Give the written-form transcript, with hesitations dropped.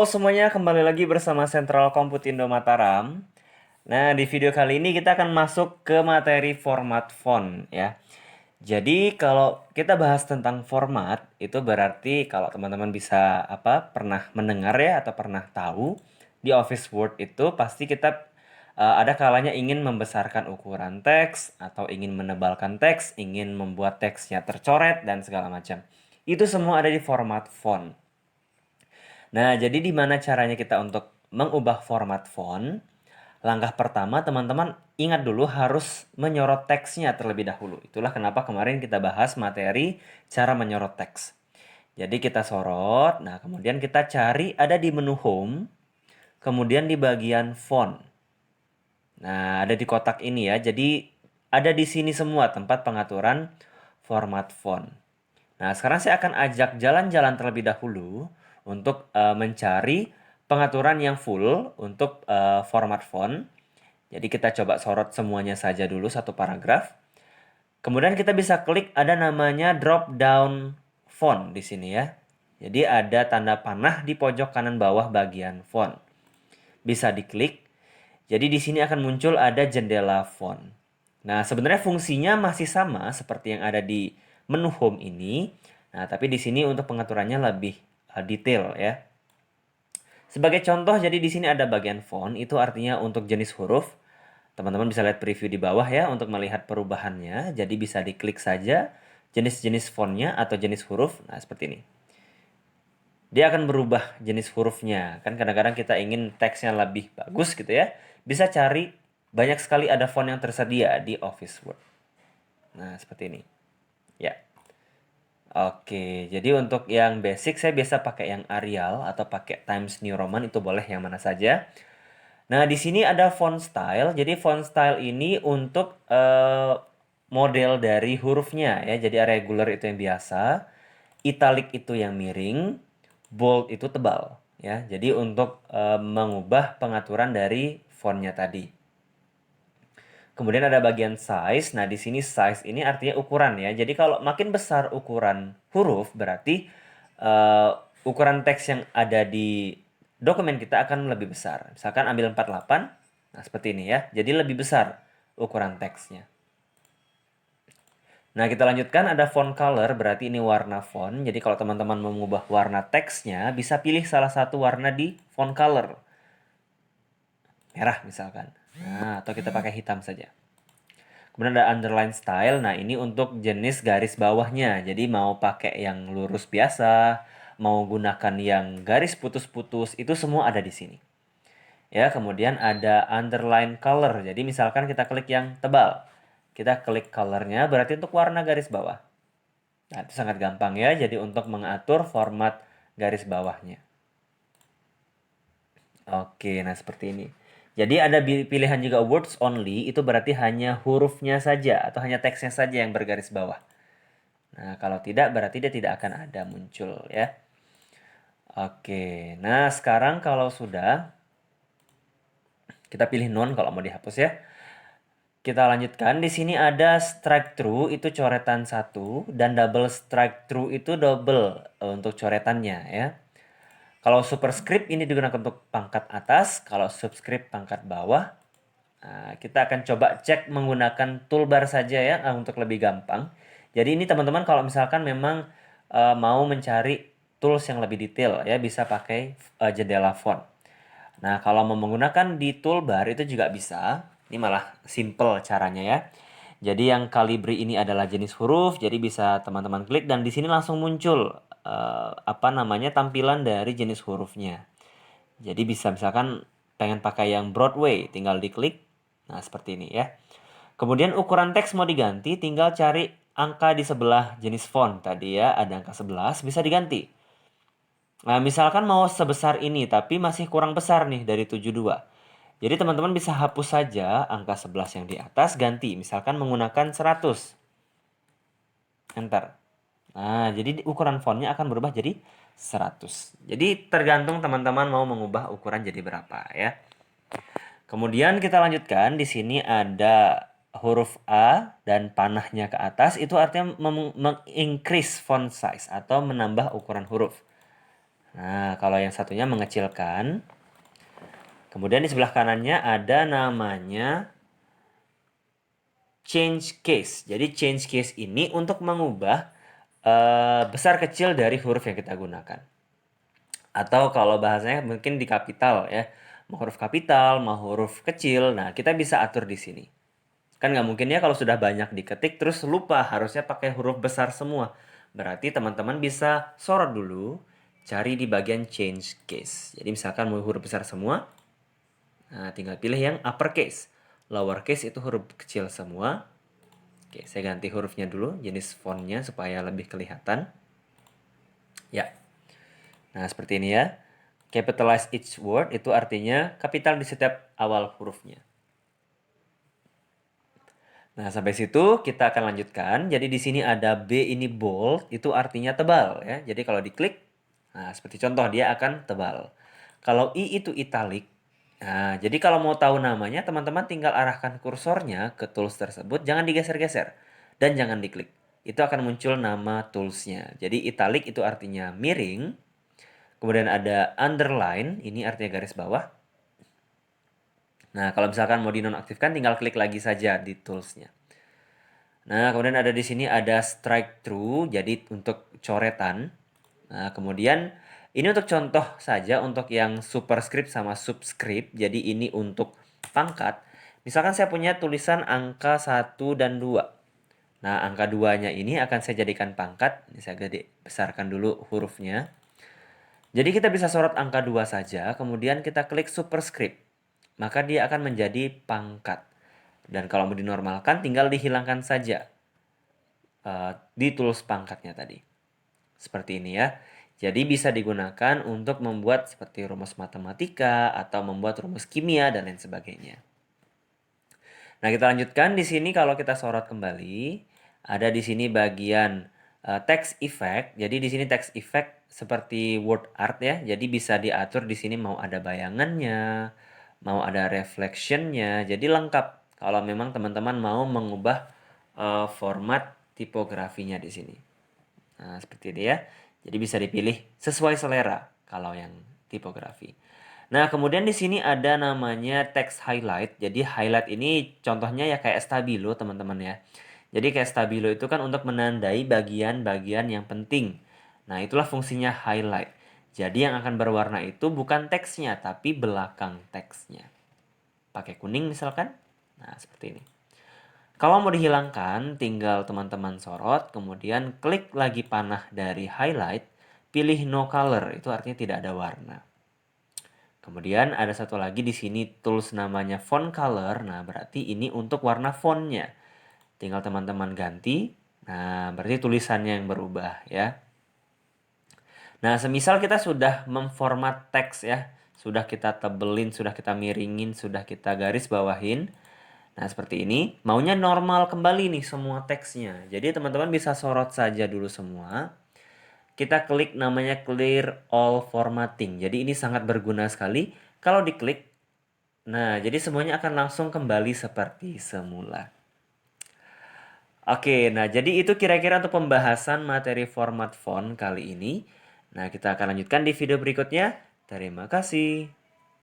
Halo semuanya, kembali lagi bersama Sentral Komputindo Mataram. Nah, di video kali ini kita akan masuk ke materi format font ya. Jadi kalau kita bahas tentang format, itu berarti kalau teman-teman bisa pernah mendengar ya atau pernah tahu di Office Word itu pasti kita ada kalanya ingin membesarkan ukuran teks atau ingin menebalkan teks, ingin membuat teksnya tercoret dan segala macam. Itu semua ada di format font. Nah, jadi di mana caranya kita untuk mengubah format font? Langkah pertama, teman-teman ingat dulu harus menyorot teksnya terlebih dahulu. Itulah kenapa kemarin kita bahas materi cara menyorot teks. Jadi kita sorot, nah kemudian kita cari ada di menu home, kemudian di bagian font. Nah, ada di kotak ini ya. Jadi ada di sini semua tempat pengaturan format font. Nah, sekarang saya akan ajak jalan-jalan terlebih dahulu untuk mencari pengaturan yang full untuk format font. Jadi kita coba sorot semuanya saja dulu satu paragraf. Kemudian kita bisa klik ada namanya drop down font di sini ya. Jadi ada tanda panah di pojok kanan bawah bagian font. Bisa diklik. Jadi di sini akan muncul ada jendela font. Nah, sebenarnya fungsinya masih sama seperti yang ada di menu home ini. Nah, tapi di sini untuk pengaturannya lebih detail ya. Sebagai contoh, jadi di sini ada bagian font, itu artinya untuk jenis huruf. Teman-teman bisa lihat preview di bawah ya untuk melihat perubahannya. Jadi bisa diklik saja jenis-jenis fontnya atau jenis huruf. Nah, seperti ini. Dia akan berubah jenis hurufnya. Kan kadang-kadang kita ingin teksnya lebih bagus gitu ya. Bisa cari banyak sekali ada font yang tersedia di Office Word. Nah, seperti ini. Ya. Oke, jadi untuk yang basic saya biasa pakai yang Arial atau pakai Times New Roman itu boleh yang mana saja. Nah, di sini ada font style. Jadi font style ini untuk model dari hurufnya ya. Jadi regular itu yang biasa, italic itu yang miring, bold itu tebal ya. Jadi untuk mengubah pengaturan dari fontnya tadi. Kemudian ada bagian size. Nah, di sini size ini artinya ukuran ya. Jadi kalau makin besar ukuran huruf berarti ukuran teks yang ada di dokumen kita akan lebih besar. Misalkan ambil 48. Nah, seperti ini ya. Jadi lebih besar ukuran teksnya. Nah, kita lanjutkan ada font color, berarti ini warna font. Jadi kalau teman-teman mau mengubah warna teksnya, bisa pilih salah satu warna di font color. Merah misalkan. Nah, atau kita pakai hitam saja. Kemudian ada underline style. Nah, ini untuk jenis garis bawahnya. Jadi mau pakai yang lurus biasa, mau gunakan yang garis putus-putus, itu semua ada di sini. Ya, kemudian ada underline color. Jadi misalkan kita klik yang tebal. Kita klik colornya berarti untuk warna garis bawah. Nah, itu sangat gampang ya. Jadi untuk mengatur format garis bawahnya. Oke, nah seperti ini. Jadi ada pilihan juga words only, itu berarti hanya hurufnya saja atau hanya teksnya saja yang bergaris bawah. Nah, kalau tidak berarti dia tidak akan ada muncul ya. Oke, nah sekarang kalau sudah, kita pilih none kalau mau dihapus ya. Kita lanjutkan, di sini ada strike through itu coretan satu dan double strike through itu double untuk coretannya ya. Kalau superscript ini digunakan untuk pangkat atas, kalau subscript pangkat bawah. Nah, kita akan coba cek menggunakan toolbar saja ya untuk lebih gampang. Jadi ini teman-teman kalau misalkan memang mau mencari tools yang lebih detail ya bisa pakai jendela font. Nah, kalau mau menggunakan di toolbar itu juga bisa. Ini malah simple caranya ya. Jadi yang Calibri ini adalah jenis huruf, jadi bisa teman-teman klik dan di sini langsung muncul tampilan dari jenis hurufnya. Jadi bisa misalkan pengen pakai yang Broadway, tinggal diklik. Nah, seperti ini ya. Kemudian ukuran teks mau diganti, tinggal cari angka di sebelah jenis font tadi ya, ada angka 11 bisa diganti. Nah, misalkan mau sebesar ini tapi masih kurang besar nih dari 72. Jadi teman-teman bisa hapus saja angka 11 yang di atas, ganti. Misalkan menggunakan 100. Enter. Nah, jadi ukuran fontnya akan berubah jadi 100. Jadi tergantung teman-teman mau mengubah ukuran jadi berapa ya. Kemudian kita lanjutkan, di sini ada huruf A dan panahnya ke atas, itu artinya meng-increase font size atau menambah ukuran huruf. Nah, kalau yang satunya mengecilkan. Kemudian di sebelah kanannya ada namanya change case. Jadi change case ini untuk mengubah besar kecil dari huruf yang kita gunakan. Atau kalau bahasanya mungkin di kapital ya. Mau huruf kapital, mau huruf kecil. Nah, kita bisa atur di sini. Kan nggak mungkin ya kalau sudah banyak diketik terus lupa harusnya pakai huruf besar semua. Berarti teman-teman bisa sorot dulu, cari di bagian change case. Jadi misalkan mau huruf besar semua, nah tinggal pilih yang uppercase. Lowercase itu huruf kecil semua. Oke, saya ganti hurufnya dulu, jenis fontnya supaya lebih kelihatan. Ya, nah seperti ini ya. Capitalize each word itu artinya kapital di setiap awal hurufnya. Nah, sampai situ kita akan lanjutkan. Jadi di sini ada B ini bold, itu artinya tebal ya. Jadi kalau diklik, nah seperti contoh dia akan tebal. Kalau I itu italic, nah jadi kalau mau tahu namanya teman-teman tinggal arahkan kursornya ke tools tersebut, jangan digeser-geser dan jangan diklik. Itu akan muncul nama toolsnya. Jadi italic itu artinya miring. Kemudian ada underline, ini artinya garis bawah. Nah, kalau misalkan mau dinonaktifkan tinggal klik lagi saja di toolsnya. Nah, kemudian ada di sini ada strike through, jadi untuk coretan. Nah, kemudian ini untuk contoh saja untuk yang superscript sama subscript. Jadi ini untuk pangkat. Misalkan saya punya tulisan angka 1 dan 2. Nah, angka 2-nya ini akan saya jadikan pangkat. Ini saya gede besarkan dulu hurufnya. Jadi kita bisa sorot angka 2 saja, kemudian kita klik superscript. Maka dia akan menjadi pangkat. Dan kalau mau dinormalkan tinggal dihilangkan saja di tools pangkatnya tadi. Seperti ini ya. Jadi bisa digunakan untuk membuat seperti rumus matematika atau membuat rumus kimia dan lain sebagainya. Nah, kita lanjutkan di sini kalau kita sorot kembali, ada di sini bagian text effect. Jadi di sini text effect seperti word art ya. Jadi bisa diatur di sini mau ada bayangannya, mau ada reflectionnya. Jadi lengkap kalau memang teman-teman mau mengubah format tipografinya di sini. Nah, seperti ini ya. Jadi bisa dipilih sesuai selera kalau yang tipografi. Nah, kemudian di sini ada namanya text highlight. Jadi highlight ini contohnya ya kayak stabilo, teman-teman ya. Jadi kayak stabilo itu kan untuk menandai bagian-bagian yang penting. Nah, itulah fungsinya highlight. Jadi yang akan berwarna itu bukan teksnya, tapi belakang teksnya. Pakai kuning misalkan. Nah, seperti ini. Kalau mau dihilangkan, tinggal teman-teman sorot, kemudian klik lagi panah dari highlight, pilih no color, itu artinya tidak ada warna. Kemudian ada satu lagi di sini tools namanya font color, nah berarti ini untuk warna fontnya. Tinggal teman-teman ganti, nah berarti tulisannya yang berubah ya. Nah, semisal kita sudah memformat teks ya, sudah kita tebelin, sudah kita miringin, sudah kita garis bawahin. Nah, seperti ini. Maunya normal kembali nih semua teksnya. Jadi teman-teman bisa sorot saja dulu semua. Kita klik namanya clear all formatting. Jadi ini sangat berguna sekali. Kalau diklik, nah jadi semuanya akan langsung kembali seperti semula. Oke, nah jadi itu kira-kira untuk pembahasan materi format font kali ini. Nah, kita akan lanjutkan di video berikutnya. Terima kasih.